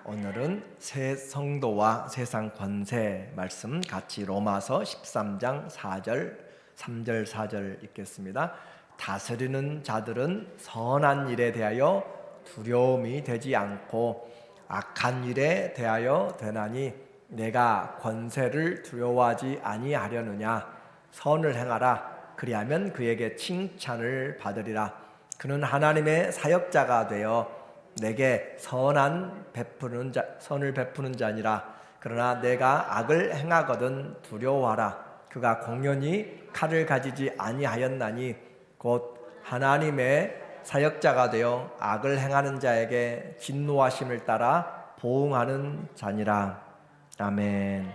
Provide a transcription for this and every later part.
오늘은 새 성도와 세상 권세 말씀 같이 로마서 13장 4절 3절 4절 읽겠습니다. 다스리는 자들은 선한 일에 대하여 두려움이 되지 않고 악한 일에 대하여 되나니 내가 권세를 두려워하지 아니하려느냐. 선을 행하라. 그리하면 그에게 칭찬을 받으리라. 그는 하나님의 사역자가 되어 내게 선을 베푸는 자니라. 그러나 내가 악을 행하거든 두려워하라. 그가 공연히 칼을 가지지 아니하였나니 곧 하나님의 사역자가 되어 악을 행하는 자에게 진노하심을 따라 보응하는 자니라. 아멘.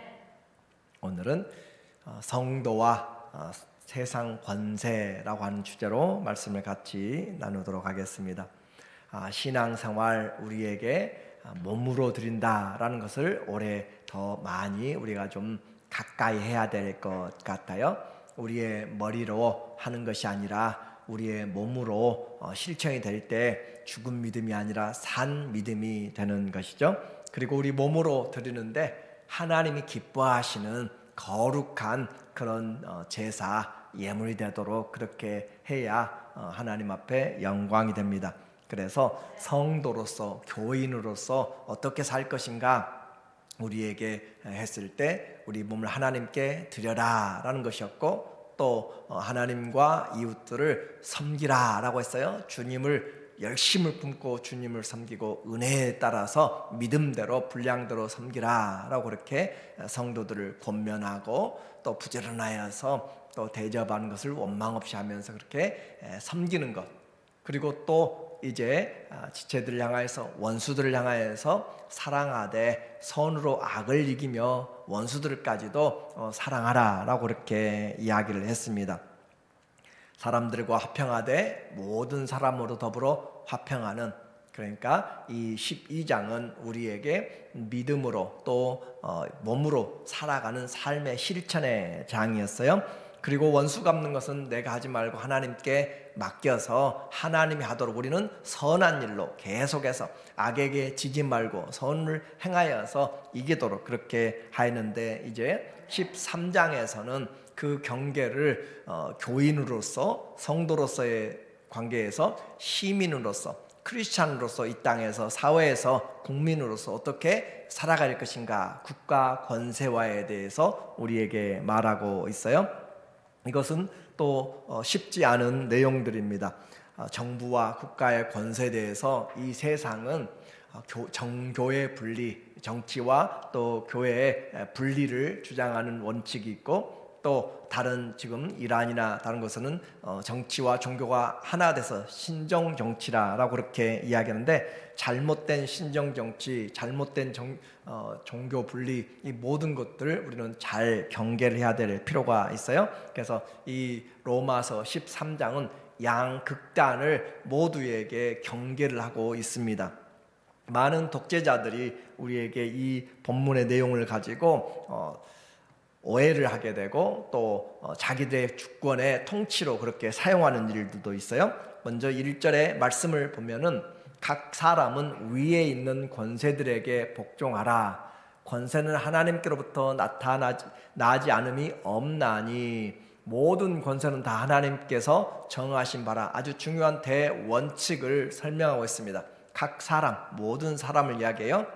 오늘은 성도와 세상 권세라고 하는 주제로 말씀을 같이 나누도록 하겠습니다. 신앙생활 우리에게 몸으로 드린다라는 것을 올해 더 많이 우리가 좀 가까이 해야 될 것 같아요. 우리의 머리로 하는 것이 아니라 우리의 몸으로 실천이 될 때 죽은 믿음이 아니라 산 믿음이 되는 것이죠. 그리고 우리 몸으로 드리는데 하나님이 기뻐하시는 거룩한 그런 제사 예물이 되도록 그렇게 해야 하나님 앞에 영광이 됩니다. 그래서 성도로서 교인으로서 어떻게 살 것인가 우리에게 했을 때 우리 몸을 하나님께 드려라 라는 것이었고, 또 하나님과 이웃들을 섬기라 라고 했어요. 주님을 열심을 품고 주님을 섬기고 은혜에 따라서 믿음대로 분량대로 섬기라 라고 그렇게 성도들을 권면하고, 또 부지런하여서 또 대접하는 것을 원망 없이 하면서 그렇게 섬기는 것, 그리고 또 이제 지체들을 향하여서 원수들을 향하여서 사랑하되 선으로 악을 이기며 원수들까지도 사랑하라 라고 그렇게 이야기를 했습니다. 사람들과 화평하되 모든 사람으로 더불어 화평하는, 그러니까 이 12장은 우리에게 믿음으로 또 몸으로 살아가는 삶의 실천의 장이었어요. 그리고 원수 갚는 것은 내가 하지 말고 하나님께 맡겨서 하나님이 하도록 우리는 선한 일로 계속해서 악에게 지지 말고 선을 행하여서 이기도록 그렇게 하였는데, 이제 13장에서는 그 경계를 교인으로서 성도로서의 관계에서 시민으로서 크리스찬으로서 이 땅에서 사회에서 국민으로서 어떻게 살아갈 것인가, 국가 권세화에 대해서 우리에게 말하고 있어요. 이것은 또 쉽지 않은 내용들입니다. 정부와 국가의 권세에 대해서 이 세상은 정교의 분리, 정치와 또 교회의 분리를 주장하는 원칙이 있고, 또 다른 지금 이란이나 다른 곳은 정치와 종교가 하나 돼서 신정 정치라고 그렇게 이야기하는데, 잘못된 신정 정치, 잘못된 종교 분리, 이 모든 것들을 우리는 잘 경계를 해야 될 필요가 있어요. 그래서 이 로마서 13장은 양극단을 모두에게 경계를 하고 있습니다. 많은 독재자들이 우리에게 이 본문의 내용을 가지고 오해를 하게 되고, 또 자기들의 주권의 통치로 그렇게 사용하는 일들도 있어요. 먼저 1절의 말씀을 보면은 각 사람은 위에 있는 권세들에게 복종하라. 권세는 하나님께로부터 나지 않음이 없나니 모든 권세는 다 하나님께서 정하신 바라. 아주 중요한 대원칙을 설명하고 있습니다. 각 사람, 모든 사람을 이야기해요.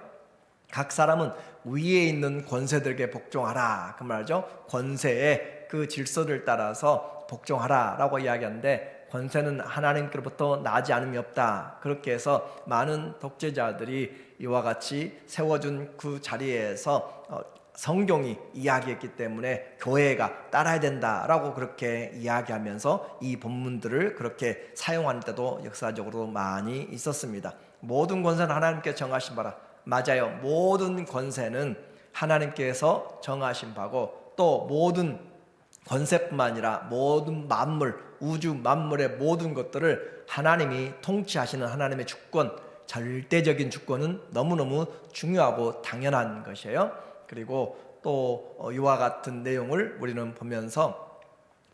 각 사람은 위에 있는 권세들에게 복종하라, 그 말이죠. 권세의 그 질서를 따라서 복종하라 라고 이야기하는데, 권세는 하나님께로부터 나지 않음이 없다. 그렇게 해서 많은 독재자들이 이와 같이 세워준 그 자리에서 성경이 이야기했기 때문에 교회가 따라야 된다라고 그렇게 이야기하면서 이 본문들을 그렇게 사용하는 때도 역사적으로 많이 있었습니다. 모든 권세는 하나님께 정하신 바라. 맞아요. 모든 권세는 하나님께서 정하신 바고, 또 모든 권세뿐만 아니라 모든 만물, 우주 만물의 모든 것들을 하나님이 통치하시는 하나님의 주권, 절대적인 주권은 너무너무 중요하고 당연한 것이에요. 그리고 또 이와 같은 내용을 우리는 보면서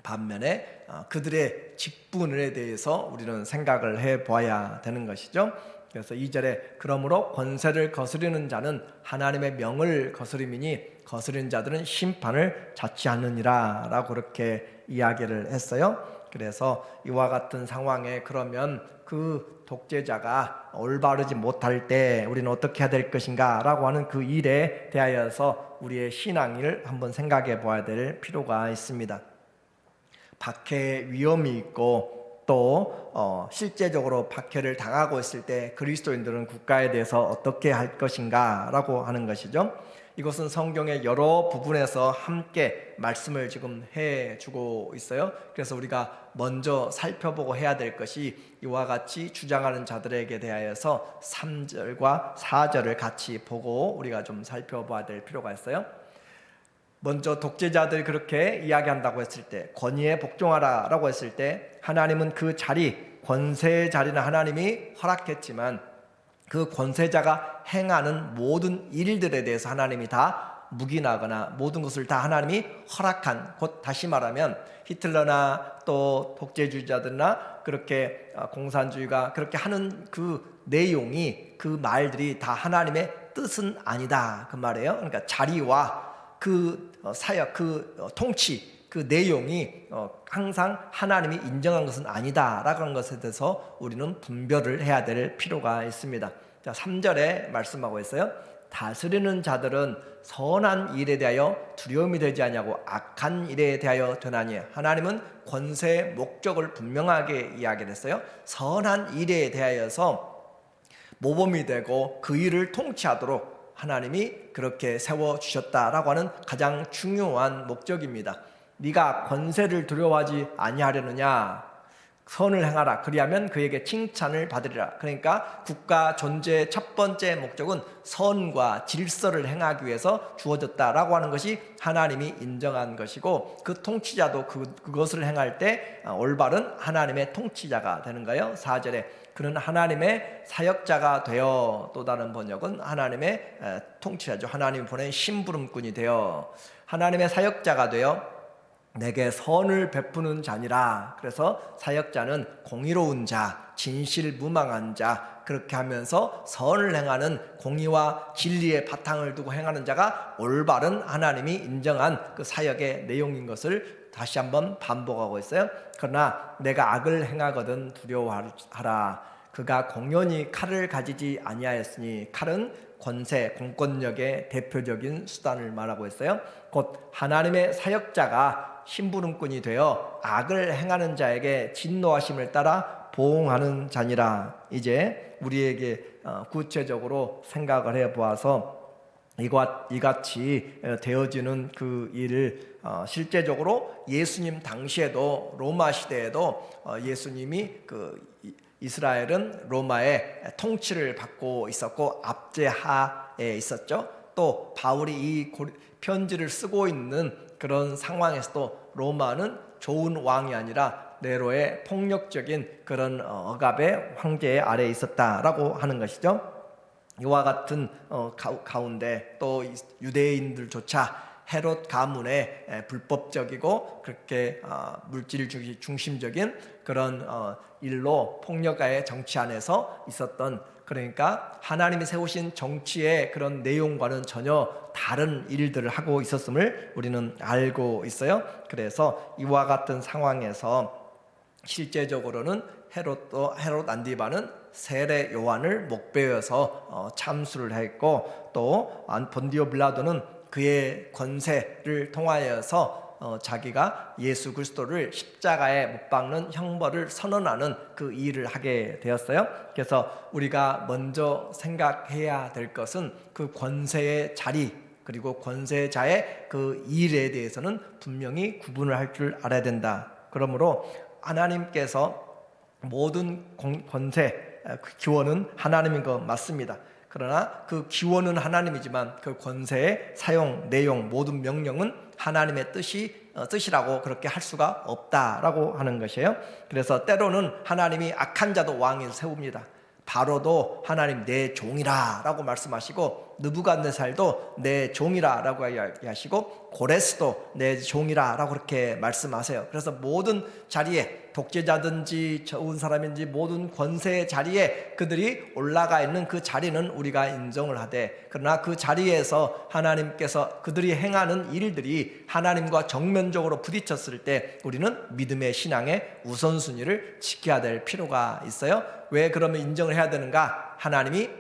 반면에 그들의 직분에 대해서 우리는 생각을 해봐야 되는 것이죠. 그래서 2절에 그러므로 권세를 거스르는 자는 하나님의 명을 거스림이니 거스르는 자들은 심판을 자취하느니라 라고 그렇게 이야기를 했어요. 그래서 이와 같은 상황에 그러면 그 독재자가 올바르지 못할 때 우리는 어떻게 해야 될 것인가 라고 하는 그 일에 대하여서 우리의 신앙을 한번 생각해 보아야 될 필요가 있습니다. 박해의 위험이 있고 또 실제적으로 박해를 당하고 있을 때 그리스도인들은 국가에 대해서 어떻게 할 것인가 라고 하는 것이죠. 이것은 성경의 여러 부분에서 함께 말씀을 지금 해주고 있어요. 그래서 우리가 먼저 살펴보고 해야 될 것이 이와 같이 주장하는 자들에게 대하여서 3절과 4절을 같이 보고 우리가 좀 살펴봐야 될 필요가 있어요. 먼저 독재자들이 그렇게 이야기한다고 했을 때, 권위에 복종하라 라고 했을 때, 하나님은 그 자리, 권세의 자리는 하나님이 허락했지만 그 권세자가 행하는 모든 일들에 대해서 하나님이 다 묵인하거나 모든 것을 다 하나님이 허락한, 곧 다시 말하면 히틀러나 또 독재주의자들이나 그렇게 공산주의가 그렇게 하는 그 내용이, 그 말들이 다 하나님의 뜻은 아니다 그 말이에요. 그러니까 자리와 그 사역, 그 통치, 그 내용이 항상 하나님이 인정한 것은 아니다라고 하는 것에 대해서 우리는 분별을 해야 될 필요가 있습니다. 자, 3절에 말씀하고 있어요. 다스리는 자들은 선한 일에 대하여 두려움이 되지 아니하고 악한 일에 대하여 되나니. 하나님은 권세의 목적을 분명하게 이야기를 했어요. 선한 일에 대하여서 모범이 되고 그 일을 통치하도록 하나님이 그렇게 세워주셨다라고 하는 가장 중요한 목적입니다. 네가 권세를 두려워하지 아니하려느냐, 선을 행하라, 그리하면 그에게 칭찬을 받으리라. 그러니까 국가 존재의 첫 번째 목적은 선과 질서를 행하기 위해서 주어졌다라고 하는 것이 하나님이 인정한 것이고, 그 통치자도 그것을 행할 때 올바른 하나님의 통치자가 되는 거예요. 4절에 그는 하나님의 사역자가 되어, 또 다른 번역은 하나님의 통치자죠. 하나님이 보낸 심부름꾼이 되어, 하나님의 사역자가 되어 내게 선을 베푸는 자니라. 그래서 사역자는 공의로운 자, 진실무망한 자, 그렇게 하면서 선을 행하는, 공의와 진리의 바탕을 두고 행하는 자가 올바른 하나님이 인정한 그 사역의 내용인 것을 다시 한번 반복하고 있어요. 그러나 내가 악을 행하거든 두려워하라. 그가 공연히 칼을 가지지 아니하였으니, 칼은 권세, 공권력의 대표적인 수단을 말하고 있어요. 곧 하나님의 사역자가 심부름꾼이 되어 악을 행하는 자에게 진노하심을 따라 보응하는 자니라. 이제 우리에게 구체적으로 생각을 해보아서 이같이 되어지는 그 일을 실제적으로 예수님 당시에도, 로마 시대에도 예수님이 이스라엘은 로마의 통치를 받고 있었고 압제하에 있었죠. 또 바울이 이 편지를 쓰고 있는 그런 상황에서도 로마는 좋은 왕이 아니라 네로의 폭력적인 그런 억압의 황제 아래에 있었다라고 하는 것이죠. 이와 같은 가운데 또 유대인들조차 헤롯 가문의 불법적이고 그렇게 물질 중심적인 그런 일로 폭력가의 정치 안에서 있었던, 그러니까 하나님이 세우신 정치의 그런 내용과는 전혀 다른 일들을 하고 있었음을 우리는 알고 있어요. 그래서 이와 같은 상황에서 실제적으로는 헤롯 안디바는 세례 요한을 목베어서 참수를 했고, 또 본디오 빌라도는 그의 권세를 통하여서 자기가 예수 그리스도를 십자가에 못 박는 형벌을 선언하는 그 일을 하게 되었어요. 그래서 우리가 먼저 생각해야 될 것은 그 권세의 자리, 그리고 권세자의 그 일에 대해서는 분명히 구분을 할 줄 알아야 된다. 그러므로 하나님께서 모든 권세, 기원은 하나님인 것 맞습니다. 그러나 그 기원은 하나님이지만 그 권세의 사용, 내용, 모든 명령은 하나님의 뜻이라고 그렇게 할 수가 없다라고 하는 것이에요. 그래서 때로는 하나님이 악한 자도 왕을 세웁니다. 바로도 하나님 내 종이라 라고 말씀하시고, 느부갓네살도 내 종이라 라고 하시고, 고레스도 내 종이라 라고 그렇게 말씀하세요. 그래서 모든 자리에 독재자든지 좋은 사람인지 모든 권세의 자리에 그들이 올라가 있는 그 자리는 우리가 인정을 하되, 그러나 그 자리에서 하나님께서 그들이 행하는 일들이 하나님과 정면적으로 부딪혔을 때 우리는 믿음의 신앙의 우선순위를 지켜야 될 필요가 있어요. 왜 그러면 인정을 해야 되는가? 하나님이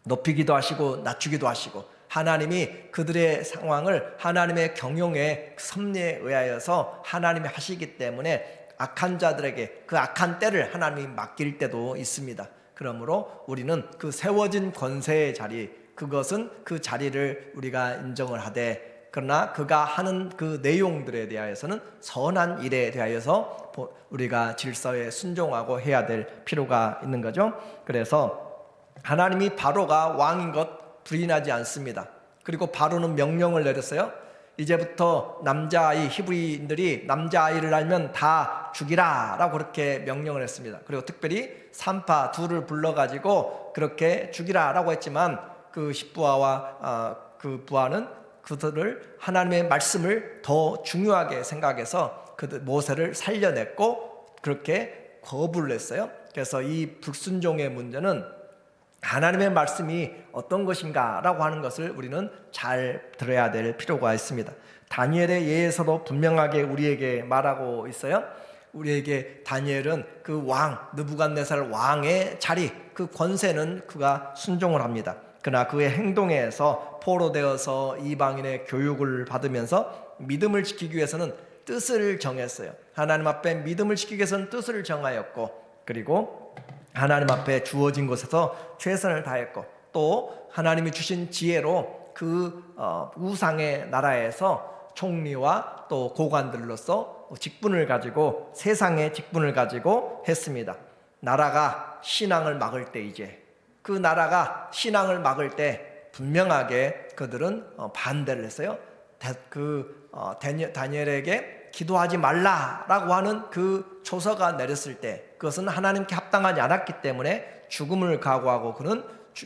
높이기도 하시고 낮추기도 하시고, 하나님이 그들의 상황을 하나님의 경영의 섭리에 의하여서 하나님이 하시기 때문에 악한 자들에게 그 악한 때를 하나님이 맡길 때도 있습니다. 그러므로 우리는 그 세워진 권세의 자리, 그것은 그 자리를 우리가 인정을 하되, 그러나 그가 하는 그 내용들에 대하여서는 선한 일에 대하여서 우리가 질서에 순종하고 해야 될 필요가 있는 거죠. 그래서 하나님이 바로가 왕인 것 부인하지 않습니다. 그리고 바로는 명령을 내렸어요. 이제부터 남자아이, 히브리인들이 남자아이를 알면 다 죽이라 라고 그렇게 명령을 했습니다. 그리고 특별히 산파 둘을 불러가지고 그렇게 죽이라 라고 했지만, 그 십부아와 그 부하는 그들을 하나님의 말씀을 더 중요하게 생각해서 그들 모세를 살려냈고 그렇게 거부를 했어요. 그래서 이 불순종의 문제는 하나님의 말씀이 어떤 것인가 라고 하는 것을 우리는 잘 들어야 될 필요가 있습니다. 다니엘의 예에서도 분명하게 우리에게 말하고 있어요. 우리에게 다니엘은 그 왕, 느부갓네살 왕의 자리, 그 권세는 그가 순종을 합니다. 그러나 그의 행동에서 포로되어서 이방인의 교육을 받으면서 믿음을 지키기 위해서는 뜻을 정했어요. 하나님 앞에 믿음을 지키기 위해서는 뜻을 정하였고, 그리고 하나님 앞에 주어진 곳에서 최선을 다했고, 또 하나님이 주신 지혜로 그 우상의 나라에서 총리와 또 고관들로서 직분을 가지고, 세상의 직분을 가지고 했습니다. 나라가 신앙을 막을 때, 이제 그 나라가 신앙을 막을 때 분명하게 그들은 반대를 했어요. 다니엘에게 기도하지 말라라고 하는 그 조서가 내렸을 때 그것은 하나님께 합당하지 않았기 때문에 죽음을 각오하고 그는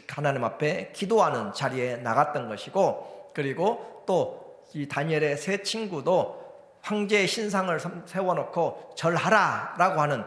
하나님 앞에 기도하는 자리에 나갔던 것이고, 그리고 또 이 다니엘의 세 친구도 황제의 신상을 세워놓고 절하라라고 하는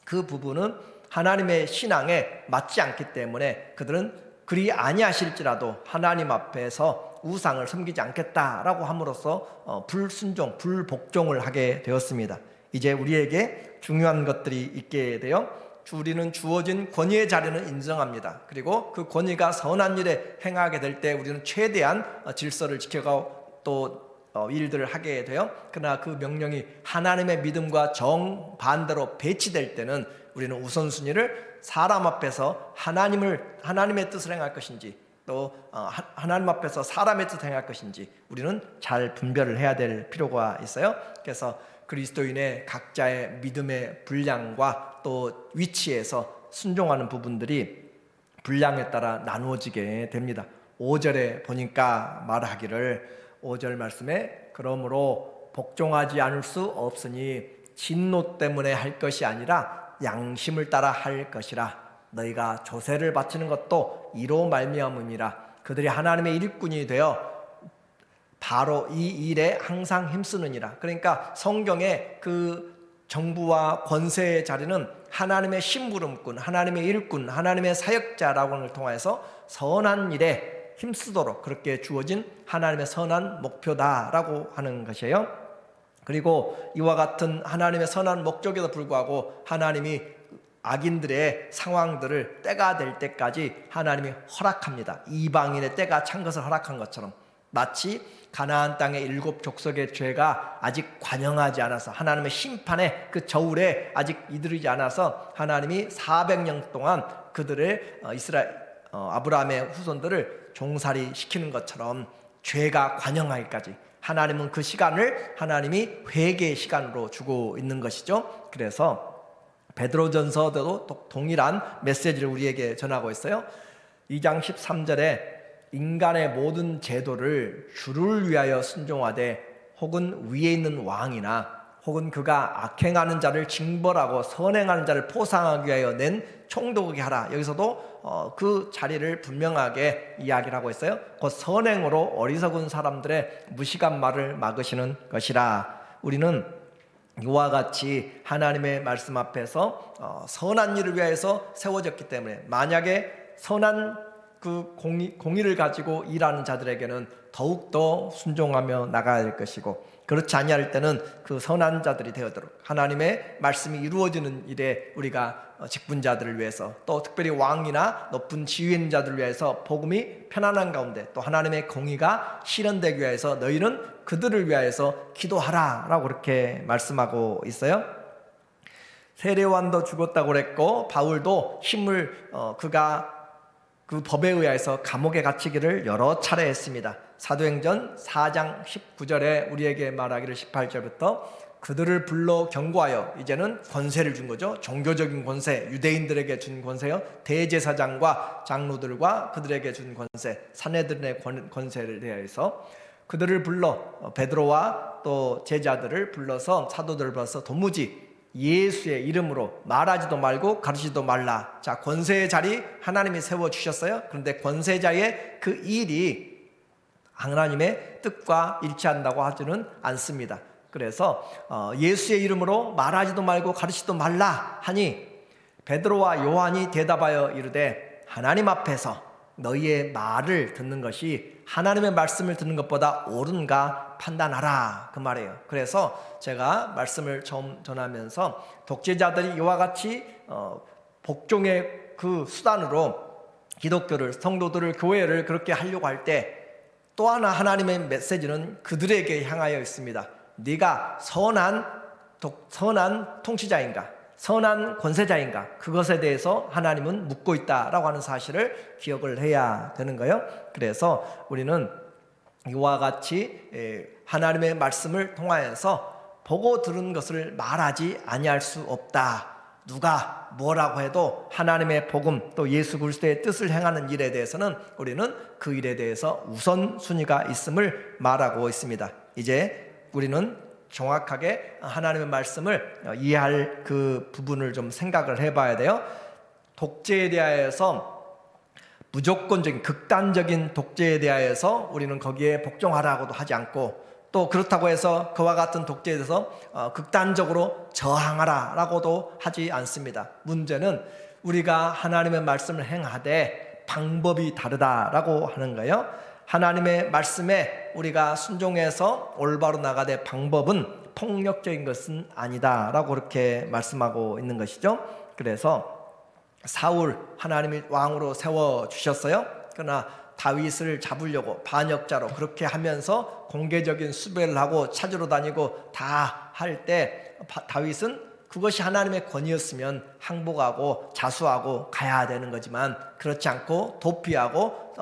그 부분은 하나님의 신앙에 맞지 않기 때문에 그들은 그리 아니하실지라도 하나님 앞에서 우상을 섬기지 않겠다라고 함으로써 불순종, 불복종을 하게 되었습니다. 이제 우리에게 중요한 것들이 있게 되어 우리는 주어진 권위의 자리는 인정합니다. 그리고 그 권위가 선한 일에 행하게 될 때 우리는 최대한 질서를 지켜가고 또 일들을 하게 돼요. 그러나 그 명령이 하나님의 믿음과 정반대로 배치될 때는 우리는 우선순위를 사람 앞에서 하나님의 뜻을 행할 것인지, 또 하나님 앞에서 사람의 뜻을 행할 것인지 우리는 잘 분별을 해야 될 필요가 있어요. 그래서 그리스도인의 각자의 믿음의 분량과 또 위치에서 순종하는 부분들이 분량에 따라 나누어지게 됩니다. 5절에 보니까 말하기를, 5절 말씀에 그러므로 복종하지 않을 수 없으니 진노 때문에 할 것이 아니라 양심을 따라 할 것이라. 너희가 조세를 바치는 것도 이로 말미암음이라. 그들이 하나님의 일꾼이 되어 바로 이 일에 항상 힘쓰느니라. 그러니까 성경의 그 정부와 권세의 자리는 하나님의 심부름꾼, 하나님의 일꾼, 하나님의 사역자라고 하는 걸 통해서 선한 일에 힘쓰도록 그렇게 주어진 하나님의 선한 목표다라고 하는 것이에요. 그리고 이와 같은 하나님의 선한 목적에도 불구하고 하나님이 악인들의 상황들을 때가 될 때까지 하나님이 허락합니다. 이방인의 때가 찬 것을 허락한 것처럼, 마치 가나안 땅의 7 족속의 죄가 아직 관영하지 않아서 하나님의 심판의 그 저울에 아직 이르지 않아서 하나님이 400년 동안 그들의 아브라함의 후손들을 종살이 시키는 것처럼 죄가 관영하기까지 하나님은 그 시간을 하나님이 회개의 시간으로 주고 있는 것이죠. 그래서 베드로전서도 동일한 메시지를 우리에게 전하고 있어요. 2장 13절에 인간의 모든 제도를 주를 위하여 순종하되 혹은 위에 있는 왕이나 혹은 그가 악행하는 자를 징벌하고 선행하는 자를 포상하기 위하여 낸 총독에게 하라. 여기서도 그 자리를 분명하게 이야기를 하고 있어요. 곧 선행으로 어리석은 사람들의 무식한 말을 막으시는 것이라. 우리는 이와 같이 하나님의 말씀 앞에서 선한 일을 위해서 세워졌기 때문에 만약에 선한 그 공의를 가지고 일하는 자들에게는 더욱더 순종하며 나가야 될 것이고, 그렇지 아니할 때는 그 선한 자들이 되어도록 하나님의 말씀이 이루어지는 일에 우리가 직분자들을 위해서, 또 특별히 왕이나 높은 지위 있는 자들을 위해서 복음이 편안한 가운데 또 하나님의 공의가 실현되기 위해서 너희는 그들을 위하여서 기도하라 라고 그렇게 말씀하고 있어요. 세례요한도 죽었다고 그랬고, 바울도 힘을 그가 그 법에 의해서 감옥에 갇히기를 여러 차례 했습니다. 사도행전 4장 19절에 우리에게 말하기를 18절부터 그들을 불러 경고하여, 이제는 권세를 준 거죠. 종교적인 권세, 유대인들에게 준 권세요. 대제사장과 장로들과 그들에게 준 권세, 산헤드린의 권세를 대하여서 그들을 불러, 베드로와 또 제자들을 불러서, 사도들을 불러서 도무지 예수의 이름으로 말하지도 말고 가르치지도 말라. 자, 권세의 자리 하나님이 세워주셨어요. 그런데 권세자의 그 일이 하나님의 뜻과 일치한다고 하지는 않습니다. 그래서 예수의 이름으로 말하지도 말고 가르치지도 말라 하니 베드로와 요한이 대답하여 이르되 하나님 앞에서 너희의 말을 듣는 것이 하나님의 말씀을 듣는 것보다 옳은가 판단하라, 그 말이에요. 그래서 제가 말씀을 처음 전하면서 독재자들이 이와 같이 복종의 그 수단으로 기독교를, 성도들을, 교회를 그렇게 하려고 할 때 또 하나 하나님의 메시지는 그들에게 향하여 있습니다. 네가 선한 통치자인가, 선한 권세자인가, 그것에 대해서 하나님은 묻고 있다라고 하는 사실을 기억을 해야 되는 거예요. 그래서 우리는 이와 같이 하나님의 말씀을 통하여서 보고 들은 것을 말하지 아니할 수 없다. 누가 뭐라고 해도 하나님의 복음, 또 예수 그리스도의 뜻을 행하는 일에 대해서는 우리는 그 일에 대해서 우선순위가 있음을 말하고 있습니다. 이제 우리는 정확하게 하나님의 말씀을 이해할 그 부분을 좀 생각을 해봐야 돼요. 독재에 대하여서, 무조건적인 극단적인 독재에 대하여서 우리는 거기에 복종하라고도 하지 않고, 또 그렇다고 해서 그와 같은 독재에 대해서 극단적으로 저항하라라고도 하지 않습니다. 문제는 우리가 하나님의 말씀을 행하되 방법이 다르다라고 하는 거예요. 하나님의 말씀에 우리가 순종해서 올바로 나가되 방법은 폭력적인 것은 아니다라고 그렇게 말씀하고 있는 것이죠. 그래서 사울 하나님이 왕으로 세워주셨어요. 그러나 다윗을 잡으려고 반역자로 그렇게 하면서 공개적인 수배를 하고 찾으러 다니고 다 할 때 다윗은 그것이 하나님의 권위였으면 항복하고 자수하고 가야 되는 거지만 그렇지 않고 도피하고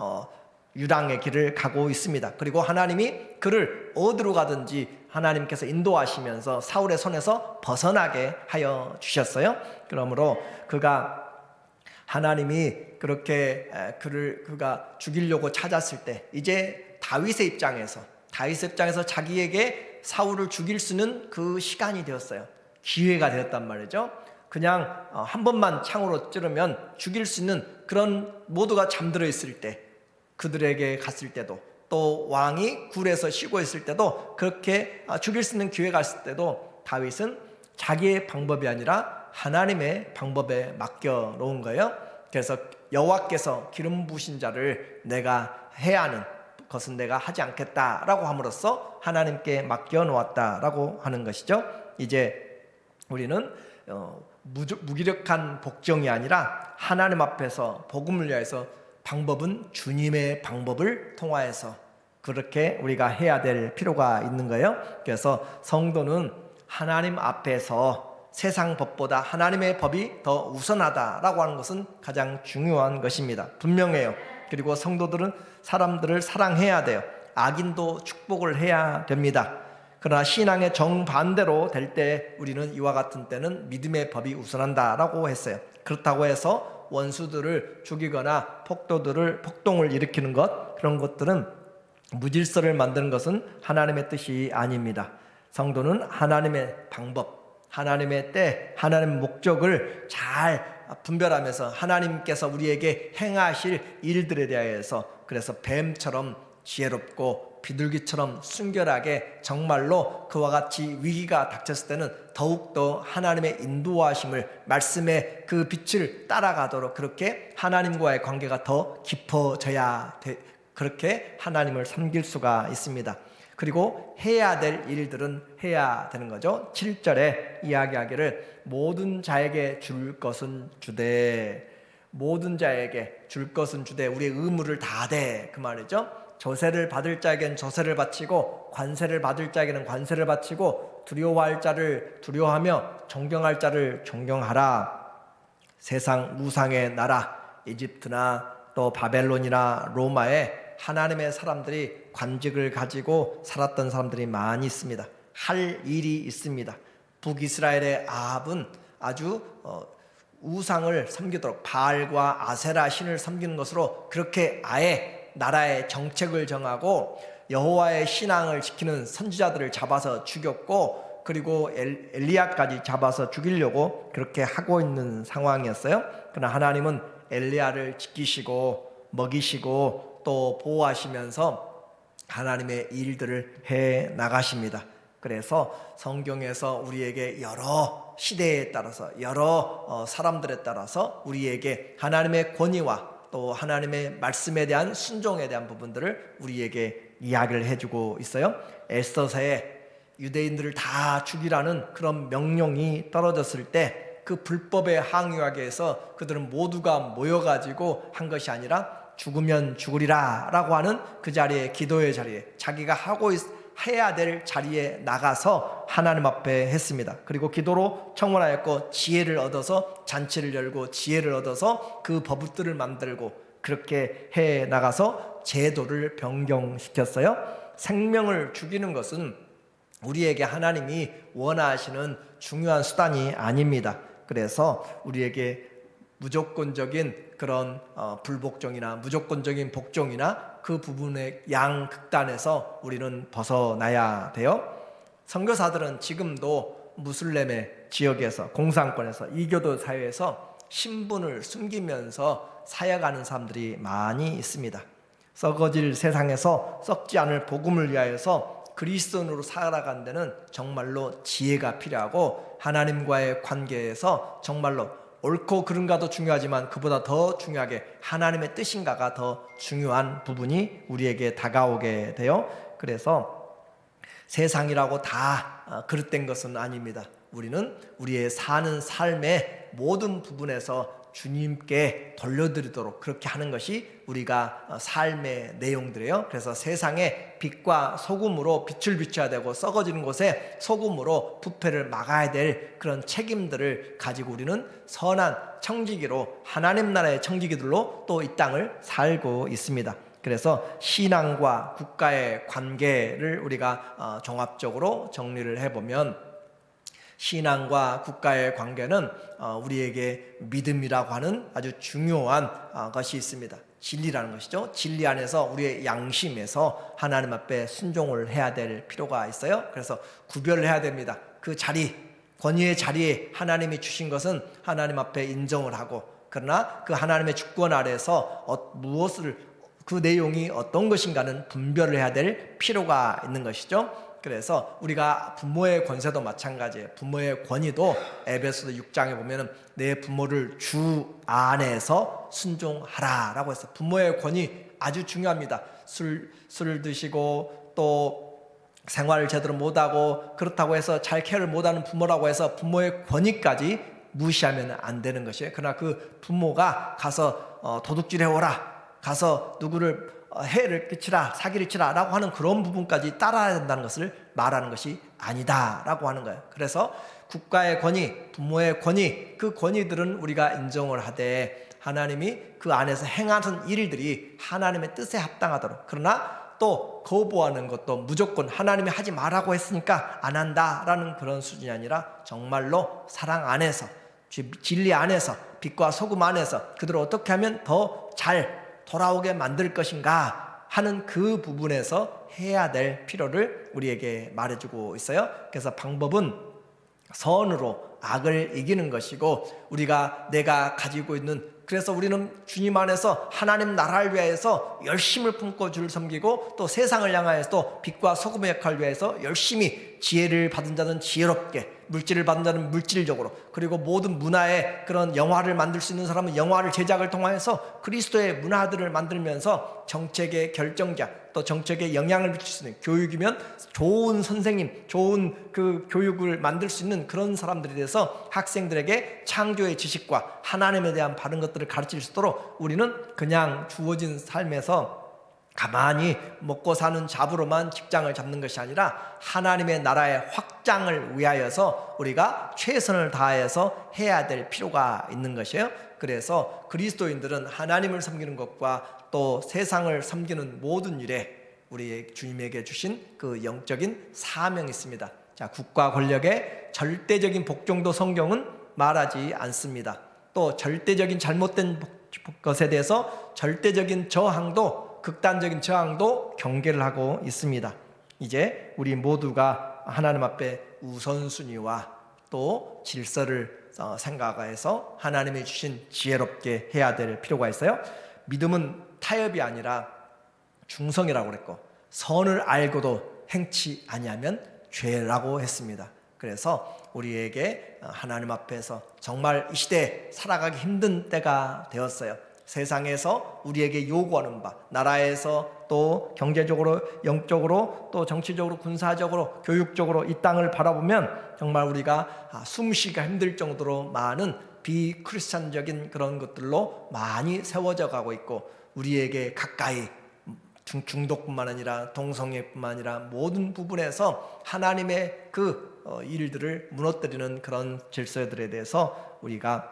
유랑의 길을 가고 있습니다. 그리고 하나님이 그를 어디로 가든지 하나님께서 인도하시면서 사울의 손에서 벗어나게 하여 주셨어요. 그러므로 하나님이 그렇게 그가 죽이려고 찾았을 때 이제 다윗의 입장에서 자기에게 사울을 죽일 수 있는 그 시간이 되었어요. 기회가 되었단 말이죠. 그냥 한 번만 창으로 찌르면 죽일 수 있는, 그런 모두가 잠들어 있을 때, 그들에게 갔을 때도, 또 왕이 굴에서 쉬고 있을 때도, 그렇게 죽일 수 있는 기회가 있을 때도 다윗은 자기의 방법이 아니라 하나님의 방법에 맡겨 놓은 거예요. 그래서 여호와께서 기름 부으신 자를 내가 해야 하는 것은 내가 하지 않겠다라고 함으로써 하나님께 맡겨 놓았다라고 하는 것이죠. 이제 우리는 무기력한 복종이 아니라 하나님 앞에서 복음을 위해서 방법은 주님의 방법을 통하여서 그렇게 우리가 해야 될 필요가 있는 거예요. 그래서 성도는 하나님 앞에서 세상 법보다 하나님의 법이 더 우선하다라고 하는 것은 가장 중요한 것입니다. 분명해요. 그리고 성도들은 사람들을 사랑해야 돼요. 악인도 축복을 해야 됩니다. 그러나 신앙의 정반대로 될 때 우리는 이와 같은 때는 믿음의 법이 우선한다라고 했어요. 그렇다고 해서 원수들을 죽이거나 폭동을 일으키는 것, 그런 것들은 무질서를 만드는 것은 하나님의 뜻이 아닙니다. 성도는 하나님의 방법, 하나님의 때, 하나님의 목적을 잘 분별하면서 하나님께서 우리에게 행하실 일들에 대해서, 그래서 뱀처럼 지혜롭고 비둘기처럼 순결하게 정말로 그와 같이 위기가 닥쳤을 때는 더욱더 하나님의 인도하심을, 말씀의 그 빛을 따라가도록 그렇게 하나님과의 관계가 더 깊어져야 그렇게 하나님을 섬길 수가 있습니다. 그리고 해야 될 일들은 해야 되는 거죠. 7절에 이야기하기를 모든 자에게 줄 것은 주되, 모든 자에게 줄 것은 주되, 우리의 의무를 다하되 그 말이죠. 조세를 받을 자에게는 조세를 바치고 관세를 받을 자에게는 관세를 바치고 두려워할 자를 두려워하며 존경할 자를 존경하라. 세상 우상의 나라 이집트나 또 바벨론이나 로마에 하나님의 사람들이 관직을 가지고 살았던 사람들이 많이 있습니다. 할 일이 있습니다. 북이스라엘의 아합은 아주 우상을 섬기도록 바알과 아세라 신을 섬기는 것으로 그렇게 아예 나라의 정책을 정하고 여호와의 신앙을 지키는 선지자들을 잡아서 죽였고, 그리고 엘리야까지 잡아서 죽이려고 그렇게 하고 있는 상황이었어요. 그러나 하나님은 엘리야를 지키시고 먹이시고 또 보호하시면서 하나님의 일들을 해 나가십니다. 그래서 성경에서 우리에게 여러 시대에 따라서 여러 사람들에 따라서 우리에게 하나님의 권위와 또 하나님의 말씀에 대한 순종에 대한 부분들을 우리에게 이야기를 해주고 있어요. 에스더서에 유대인들을 다 죽이라는 그런 명령이 떨어졌을 때 그 불법에 항의하기 위해서 그들은 모두가 모여가지고 한 것이 아니라 죽으면 죽으리라 라고 하는 그 자리에, 기도의 자리에, 자기가 해야 될 자리에 나가서 하나님 앞에 했습니다. 그리고 기도로 청원하였고 지혜를 얻어서 잔치를 열고 지혜를 얻어서 그 법들을 만들고 그렇게 해 나가서 제도를 변경시켰어요. 생명을 죽이는 것은 우리에게 하나님이 원하시는 중요한 수단이 아닙니다. 그래서 우리에게 무조건적인 그런 불복종이나 무조건적인 복종이나 그 부분의 양극단에서 우리는 벗어나야 돼요. 선교사들은 지금도 무슬림의 지역에서, 공산권에서, 이교도 사회에서 신분을 숨기면서 사역하는 사람들이 많이 있습니다. 썩어질 세상에서 썩지 않을 복음을 위하여서 그리스도인으로 살아가는 데는 정말로 지혜가 필요하고 하나님과의 관계에서 정말로 옳고 그른가도 중요하지만 그보다 더 중요하게 하나님의 뜻인가가 더 중요한 부분이 우리에게 다가오게 돼요. 그래서 세상이라고 다 그릇된 것은 아닙니다. 우리는 우리의 사는 삶의 모든 부분에서 주님께 돌려드리도록 그렇게 하는 것이 우리가 삶의 내용들이에요. 그래서 세상에 빛과 소금으로 빛을 비춰야 되고 썩어지는 곳에 소금으로 부패를 막아야 될 그런 책임들을 가지고 우리는 선한 청지기로, 하나님 나라의 청지기들로 또 이 땅을 살고 있습니다. 그래서 신앙과 국가의 관계를 우리가 종합적으로 정리를 해보면, 신앙과 국가의 관계는 우리에게 믿음이라고 하는 아주 중요한 것이 있습니다. 진리라는 것이죠. 진리 안에서 우리의 양심에서 하나님 앞에 순종을 해야 될 필요가 있어요. 그래서 구별을 해야 됩니다. 그 자리, 권위의 자리에 하나님이 주신 것은 하나님 앞에 인정을 하고, 그러나 그 하나님의 주권 아래에서 무엇을, 그 내용이 어떤 것인가는 분별을 해야 될 필요가 있는 것이죠. 그래서 우리가 부모의 권세도 마찬가지예요. 부모의 권위도 에베소서 6장에 보면은 내 부모를 주 안에서 순종하라 라고 해서 부모의 권위 아주 중요합니다. 술 드시고 또 생활을 제대로 못하고 그렇다고 해서 잘 케어를 못하는 부모라고 해서 부모의 권위까지 무시하면 안 되는 것이에요. 그러나 그 부모가 가서 도둑질해 오라, 가서 누구를 해를 끼치라, 사기를 치라 라고 하는 그런 부분까지 따라야 된다는 것을 말하는 것이 아니다 라고 하는 거예요. 그래서 국가의 권위, 부모의 권위, 그 권위들은 우리가 인정을 하되 하나님이 그 안에서 행하는 일들이 하나님의 뜻에 합당하도록, 그러나 또 거부하는 것도 무조건 하나님이 하지 말라고 했으니까 안 한다라는 그런 수준이 아니라 정말로 사랑 안에서, 진리 안에서, 빛과 소금 안에서 그들을 어떻게 하면 더 잘 돌아오게 만들 것인가 하는 그 부분에서 해야 될 필요를 우리에게 말해주고 있어요. 그래서 방법은 선으로 악을 이기는 것이고, 우리가 내가 가지고 있는 그래서 우리는 주님 안에서 하나님 나라를 위하여서 열심을 품고 주를 섬기고, 또 세상을 향하여서 또 빛과 소금의 역할을 위해서 열심히, 지혜를 받은 자는 지혜롭게, 물질을 받은 자는 물질적으로, 그리고 모든 문화의 그런 영화를 만들 수 있는 사람은 영화를 제작을 통하여서 그리스도의 문화들을 만들면서 정책의 결정자, 또 정책에 영향을 미칠 수 있는, 교육이면 좋은 선생님, 좋은 그 교육을 만들 수 있는 그런 사람들에 대해서 학생들에게 창조의 지식과 하나님에 대한 바른 것들을 가르칠 수 있도록, 우리는 그냥 주어진 삶에서 가만히 먹고 사는 잡으로만 직장을 잡는 것이 아니라 하나님의 나라의 확장을 위하여서 우리가 최선을 다해서 해야 될 필요가 있는 것이에요. 그래서 그리스도인들은 하나님을 섬기는 것과 또 세상을 섬기는 모든 일에 우리 주님에게 주신 그 영적인 사명이 있습니다. 자, 국가 권력의 절대적인 복종도 성경은 말하지 않습니다. 또 절대적인 잘못된 것에 대해서 절대적인 저항도, 극단적인 저항도 경계를 하고 있습니다. 이제 우리 모두가 하나님 앞에 우선순위와 또 질서를 생각해서 하나님이 주신 지혜롭게 해야 될 필요가 있어요. 믿음은 타협이 아니라 중성이라고 그랬고, 선을 알고도 행치 아니하면 죄라고 했습니다. 그래서 우리에게 하나님 앞에서 정말 이 시대에 살아가기 힘든 때가 되었어요. 세상에서 우리에게 요구하는 바, 나라에서 또 경제적으로, 영적으로, 또 정치적으로, 군사적으로, 교육적으로 이 땅을 바라보면 정말 우리가 숨쉬기가 힘들 정도로 많은 비크리스찬적인 그런 것들로 많이 세워져 가고 있고, 우리에게 가까이 중독뿐만 아니라 동성애뿐만 아니라 모든 부분에서 하나님의 그 일들을 무너뜨리는 그런 질서들에 대해서 우리가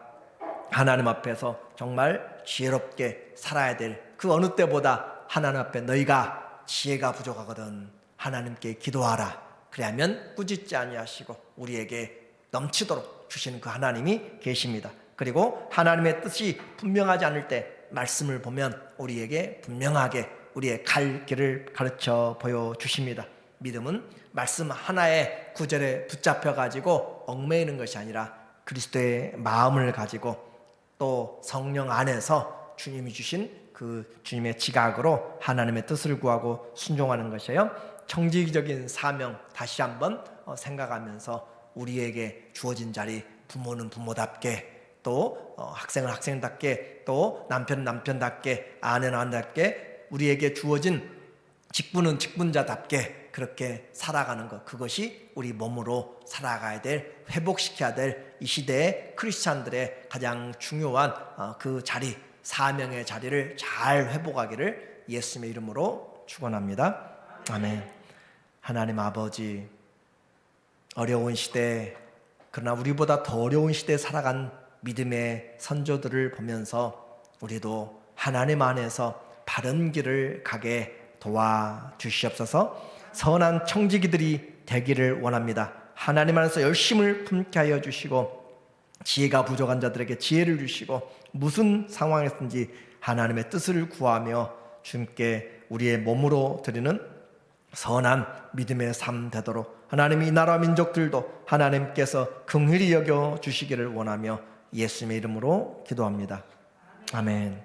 하나님 앞에서 정말 지혜롭게 살아야 될, 그 어느 때보다 하나님 앞에 너희가 지혜가 부족하거든 하나님께 기도하라. 그래야면 꾸짖지 아니하시고 우리에게 넘치도록 주시는 그 하나님이 계십니다. 그리고 하나님의 뜻이 분명하지 않을 때 말씀을 보면 우리에게 분명하게 우리의 갈 길을 가르쳐 보여주십니다. 믿음은 말씀 하나의 구절에 붙잡혀 가지고 얽매이는 것이 아니라 그리스도의 마음을 가지고 또 성령 안에서 주님이 주신 그 주님의 지각으로 하나님의 뜻을 구하고 순종하는 것이에요. 청지기적인 사명 다시 한번 생각하면서 우리에게 주어진 자리, 부모는 부모답게, 또 학생은 학생답게, 또 남편은 남편답게, 아내는 아내답게, 우리에게 주어진 직분은 직분자답게 그렇게 살아가는 것, 그것이 우리 몸으로 살아가야 될, 회복시켜야 될 이 시대의 크리스찬들의 가장 중요한 그 자리, 사명의 자리를 잘 회복하기를 예수님의 이름으로 축원합니다. 아멘. 하나님 아버지, 어려운 시대, 그러나 우리보다 더 어려운 시대에 살아간 믿음의 선조들을 보면서 우리도 하나님 안에서 바른 길을 가게 도와주시옵소서. 선한 청지기들이 되기를 원합니다. 하나님 안에서 열심을 품게 하여 주시고, 지혜가 부족한 자들에게 지혜를 주시고, 무슨 상황에서든지 하나님의 뜻을 구하며 주님께 우리의 몸으로 드리는 선한 믿음의 삶 되도록 하나님이 이 나라 민족들도 하나님께서 긍휼히 여겨 주시기를 원하며 예수님의 이름으로 기도합니다. 아멘.